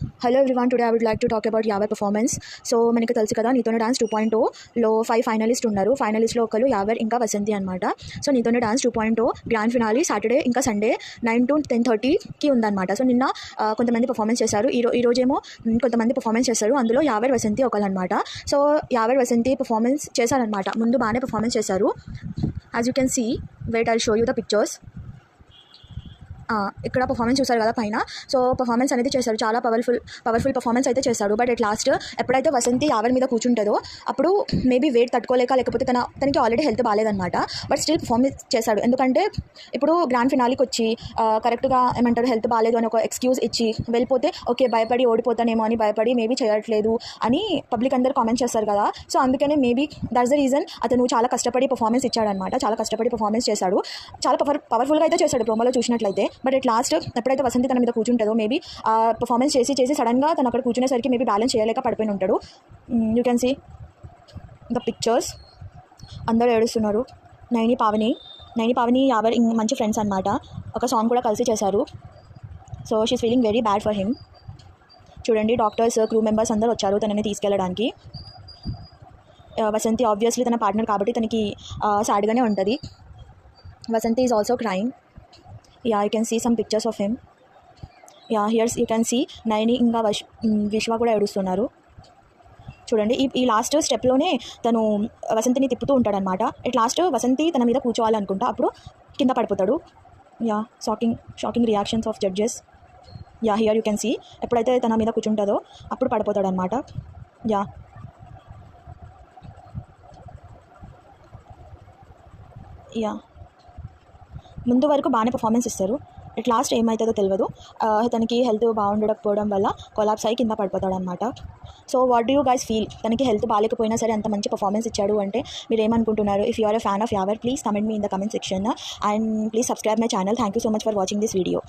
Hello everyone, today I would like to talk about Yavar performance. So మనకి తెలుసు కదా నీతోనే డాన్స్ 2.0లో 5 ఫైనలిస్ట్ ఉన్నారు. ఫైనలిస్ట్లో ఒకరు యావర్ ఇంకా వసంతి అనమాట. సో నీతోనే డాన్స్ 2.0 గ్రాండ్ ఫినాలి సాటర్డే ఇంకా సండే 9 to 10:30కి ఉందన్నమాట. సో నిన్న కొంతమంది పర్ఫార్మెన్స్ చేశారు. ఈరోజేమో కొంతమంది పర్ఫార్మెన్స్ చేశారు. అందులో యావర్ వసంతి ఒకరు అనమాట. సో యావర్ వసంతి పర్ఫార్మెన్స్ చేశారనమాట. ముందు బాగానే పర్ఫార్మెన్స్ చేశారు. As you can see, wait I'll show you the pictures. ఇక్కడ పర్ఫార్మెన్స్ చూసారు కదా పైన. సో పర్ఫార్మెన్స్ అనేది చేశారు, చాలా పవర్ఫుల్ పర్ఫార్మెన్స్ అయితే చేశాడు. బట్ ఎట్ లాస్ట్ ఎప్పుడైతే వసంతి యావర్ మీద కూర్చుంటుందో అప్పుడు మేబీ వెయిట్ తట్టుకోలేక లేకపోతే తనకి ఆల్రెడీ హెల్త్ బాగాలేదన్నమాట. బట్ స్టిల్ పర్ఫార్మెన్స్ చేశాడు. ఎందుకంటే ఇప్పుడు గ్రాండ్ ఫినాలికి వచ్చి కరెక్ట్గా ఏమంటారు హెల్త్ బాగాలేదు అని ఒక ఎక్స్క్యూజ్ ఇచ్చి వెళ్ళిపోతే ఓకే భయపడి ఓడిపోతానేమో అని భయపడి మేబీ చేయట్లేదు అని పబ్లిక్ అందరు కామెంట్ చేస్తారు కదా. సో అందుకనే మేబీ దట్స్ ద రీజన్ అతను చాలా కష్టపడి పర్ఫార్మెన్స్ ఇచ్చాడనమాట. చాలా కష్టపడి పర్ఫార్మెన్స్ చేశాడు. చాలా పవర్ఫుల్గా అయితే చేశాడు ప్రోమోలో చూసినట్లయితే. బట్ ఎట్ లాస్ట్ ఎప్పుడైతే వసంతి తన మీద కూర్చుంటుందో మేబీ పర్ఫార్మెన్స్ చేసి సడన్గా తను అక్కడ కూర్చునేసరికి మేబీ బ్యాలెన్స్ చేయలేక పడిపోయి ఉంటాడు. You can see the pictures. అందరూ ఏడుస్తున్నారు. నైని పావని యావర్ మంచి ఫ్రెండ్స్ అనమాట. ఒక సాంగ్ కూడా కలిసి చేశారు. So she's feeling very bad for him. చూడండి, డాక్టర్స్ క్రూ మెంబర్స్ అందరూ వచ్చారు తనని తీసుకెళ్ళడానికి. వసంతి ఆబ్వియస్లీ తన పార్ట్నర్ కాబట్టి తనకి సాడ్గానే ఉంటుంది. Vasanthi is also crying. Yeah, you can see some pictures of him. Yeah, here you can see Naini ఇంకా విశ్వ కూడా ఏడుస్తున్నారు. చూడండి, ఈ లాస్ట్ స్టెప్లోనే తను వసంతిని తిప్పుతూ ఉంటాడనమాట. ఎట్ లాస్ట్ వసంతి తన మీద కూర్చోవాలనుకుంటా, అప్పుడు కింద పడిపోతాడు. Yeah, shocking reactions of judges. Yeah, here you can see ఎప్పుడైతే తన మీద కూర్చుంటుందో అప్పుడు పడిపోతాడు అనమాట. యా ముందు వరకు బాగానే పర్ఫార్మెన్స్ ఇస్తారు. ఎట్ లాస్ట్ ఏమవుతుందో తెలియదు. తనకి హెల్త్ బాగుండకపోవడం వల్ల కొలాప్స్ అయ్యి కింద పడిపోతాడు అనమాట. So what do you guys feel? తనకి హెల్త్ బాగాలేకపోయినా సరే అంత మంచి పర్ఫార్మెన్స్ ఇచ్చాడు అంటే మీరు ఏమనుకుంటున్నారు? If you are a fan of Yawar, please comment me in the comment section and please subscribe my channel. Thank you so much for watching this video.